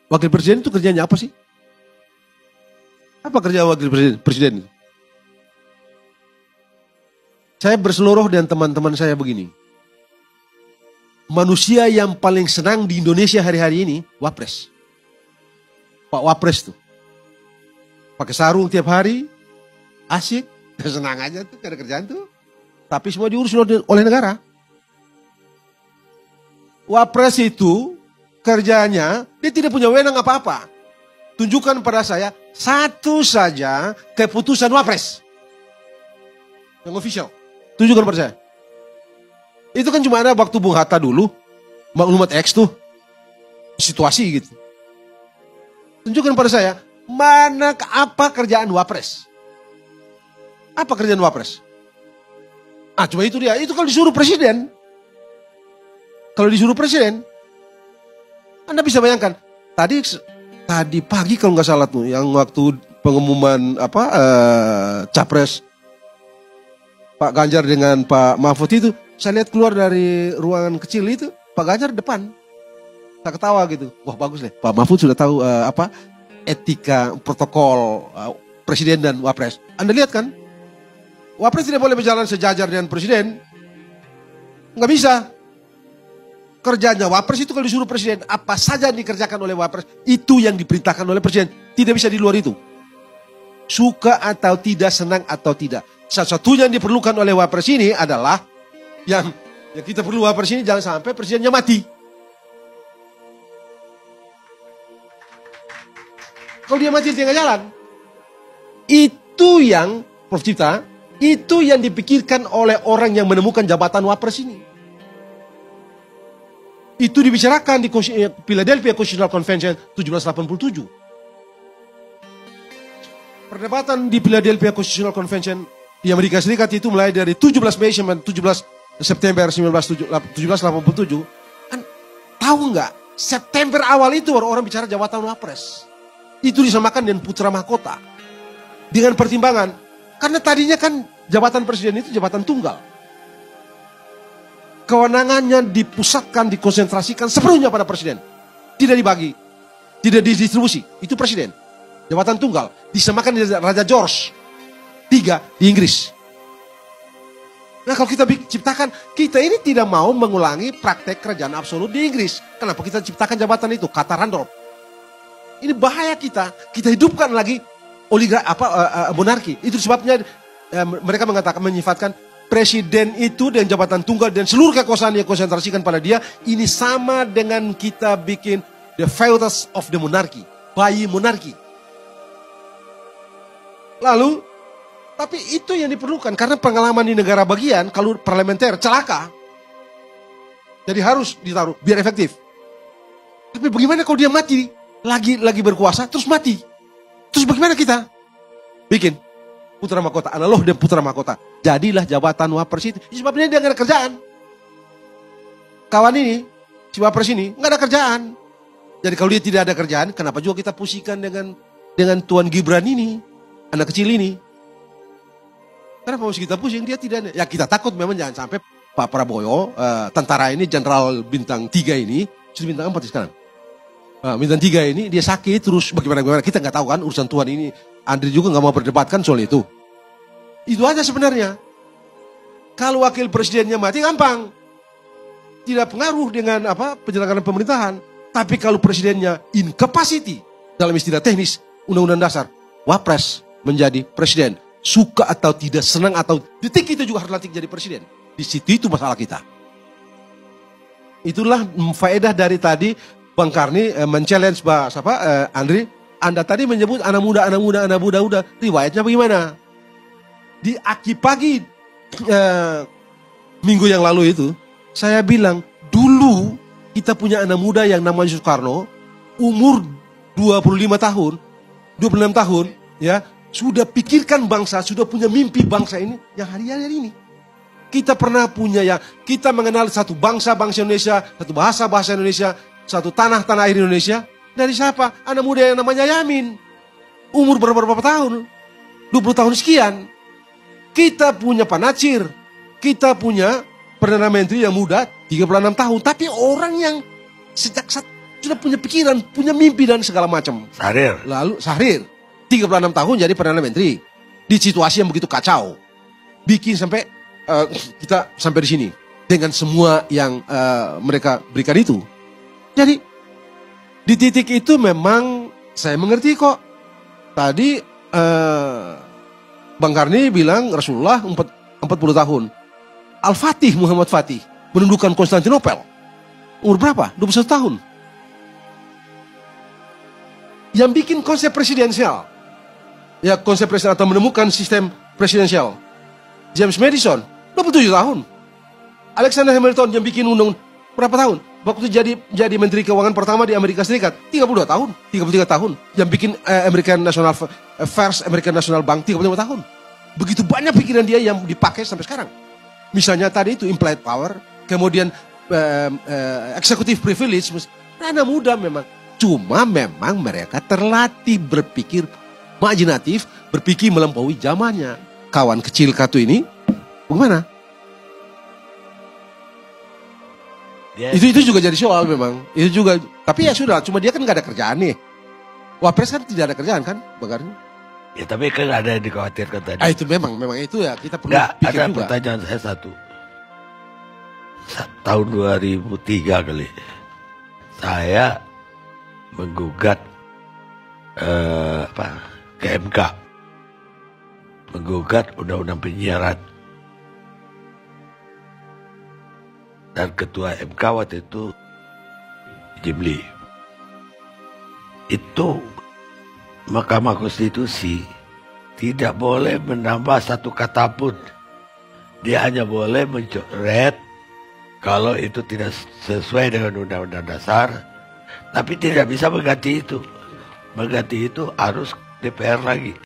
Wakil presiden itu kerjanya apa sih? Apa kerja wakil presiden? Saya berseluruh dengan teman-teman saya begini. Manusia yang paling senang di Indonesia hari-hari ini, Wapres. Pak Wapres tuh. Pakai sarung tiap hari, asik, senang aja tuh, gak ada kerjaan tuh. Tapi semua diurus oleh negara. Wapres itu kerjanya, dia tidak punya wewenang apa-apa. Tunjukkan pada saya satu saja keputusan Wapres. Yang official. Tunjukkan pada saya. Itu kan cuma ada waktu Bung Hatta dulu. Maklumat X tuh. Situasi gitu. Tunjukkan pada saya. Apa kerjaan Wapres? Apa kerjaan Wapres? Cuma itu dia. Itu kalau disuruh presiden. Kalau disuruh presiden. Anda bisa bayangkan. Tadi pagi kalau nggak salah tuh. Yang waktu pengumuman Capres. Pak Ganjar dengan Pak Mahfud itu. Saya lihat keluar dari ruangan kecil itu. Pak Ganjar depan. Saya ketawa gitu. Wah bagus deh. Pak Mahfud sudah tahu etika protokol presiden dan Wapres. Anda lihat kan? Wapres tidak boleh berjalan sejajar dengan presiden. Nggak bisa. Kerjanya Wapres itu kalau disuruh presiden. Apa saja yang dikerjakan oleh Wapres. Itu yang diperintahkan oleh presiden. Tidak bisa di luar itu. Suka atau tidak, senang atau tidak. Satu-satunya yang diperlukan oleh Wapres ini adalah yang kita perlu Wapres ini jangan sampai presidennya mati. Kalau dia mati di tengah jalan. Itu yang Prof. Cipta, itu yang dipikirkan oleh orang yang menemukan jabatan Wapres ini. Itu dibicarakan di Philadelphia Constitutional Convention 1787. Perdebatan di Philadelphia Constitutional Convention di Amerika Serikat itu mulai dari 17 Mei sampai 17 September 1787. Tahu nggak? September awal itu orang bicara jabatan Wapres. Itu disamakan dengan putra mahkota. Dengan pertimbangan. Karena tadinya kan jabatan presiden itu jabatan tunggal. Kewenangannya dipusatkan, dikonsentrasikan sepenuhnya pada presiden. Tidak dibagi. Tidak didistribusi. Itu presiden. Jabatan tunggal. Disamakan dengan Raja George III di Inggris. Nah kalau kita ciptakan, kita ini tidak mau mengulangi praktek kerajaan absolut di Inggris. Kenapa kita ciptakan jabatan itu? Kata Randolph. Ini bahaya kita hidupkan lagi monarki. Itu sebabnya mereka menyifatkan presiden itu dan jabatan tunggal dan seluruh kekuasaan yang konsentrasikan pada dia. Ini sama dengan kita bikin the fetus of the monarchy, bayi monarki. Lalu, tapi itu yang diperlukan karena pengalaman di negara bagian kalau parlementer celaka. Jadi harus ditaruh biar efektif. Tapi bagaimana kalau dia mati? Lagi berkuasa terus mati. Terus bagaimana kita? Bikin putra mahkota, analog dan putra mahkota. Jadilah jabatan Wapres itu. Sebabnya dia nggak ada kerjaan. Kawan ini, si Wapres ini nggak ada kerjaan. Jadi kalau dia tidak ada kerjaan, kenapa juga kita pusingkan dengan Tuan Gibran ini, anak kecil ini? Kenapa harus kita pusing? Dia tidak ada. Ya kita takut memang jangan sampai Pak Prabowo, tentara ini, Jenderal bintang 3 ini, sudah bintang 4 sekarang. Bintang 3 ini dia sakit terus bagaimana kita nggak tahu kan urusan Tuhan ini. Andri juga nggak mau berdebatkan soal itu. Itu aja sebenarnya. Kalau wakil presidennya mati gampang, tidak pengaruh dengan penyelenggaraan pemerintahan. Tapi kalau presidennya incapacity dalam istilah teknis Undang-Undang Dasar, Wapres menjadi presiden. Suka atau tidak, senang atau detik itu juga harus lantik jadi presiden. Di situ itu masalah kita. Itulah faedah dari tadi. Bang Karni men-challenge Andri, Anda tadi menyebut anak muda udah. Riwayatnya bagaimana? Di Aki Pagi minggu yang lalu itu, saya bilang, dulu kita punya anak muda yang namanya Soekarno, umur 25 tahun, 26 tahun, ya, sudah pikirkan bangsa, sudah punya mimpi bangsa ini, yang hari-hari ini. Kita pernah punya kita mengenal satu bangsa Indonesia, satu bahasa Indonesia, satu tanah air Indonesia. Dari siapa? Anak muda yang namanya Yamin. Umur berapa tahun? 20 tahun sekian. Kita punya Pak Natsir. Kita punya Perdana Menteri yang muda, 36 tahun. Tapi orang yang sejak sudah punya pikiran, punya mimpi dan segala macam. Syahrir. Lalu Syahrir, 36 tahun jadi Perdana Menteri. Di situasi yang begitu kacau. Bikin sampai kita sampai di sini. Dengan semua yang mereka berikan itu. Jadi di titik itu memang saya mengerti kok. Tadi Bang Karni bilang Rasulullah 40 tahun. Al-Fatih, Muhammad Fatih, menundukkan Konstantinopel. Umur berapa? 21 tahun. Yang bikin konsep presidensial. Ya, konsep presidensial atau menemukan sistem presidensial. James Madison, 27 tahun. Alexander Hamilton yang bikin undang berapa tahun? Waktu jadi Menteri Keuangan pertama di Amerika Serikat, 32 tahun, 33 tahun. Yang bikin American National First American National Bank, 35 tahun. Begitu banyak pikiran dia yang dipakai sampai sekarang. Misalnya tadi itu implied power, kemudian executive privilege, karena muda memang. Cuma memang mereka terlatih berpikir imajinatif, berpikir melampaui zamannya. Kawan kecil Katu ini, bagaimana? Itu juga jadi soal memang. Itu juga, tapi ya sudah, cuma dia kan nggak ada kerjaan nih. Wapres kan tidak ada kerjaan kan, Bang Karni? Ya tapi kan ada yang dikhawatirkan tadi. Itu memang itu ya kita perlu pikir ada juga. Pertanyaan saya satu. Tahun 2003 kali, saya menggugat ke MK, menggugat undang-undang penyiaran. Dan ketua MK waktu itu Jimli. Itu Mahkamah Konstitusi tidak boleh menambah satu kata pun. Dia hanya boleh mencoret kalau itu tidak sesuai dengan Undang-Undang Dasar. Tapi tidak bisa mengganti itu. Mengganti itu harus DPR lagi.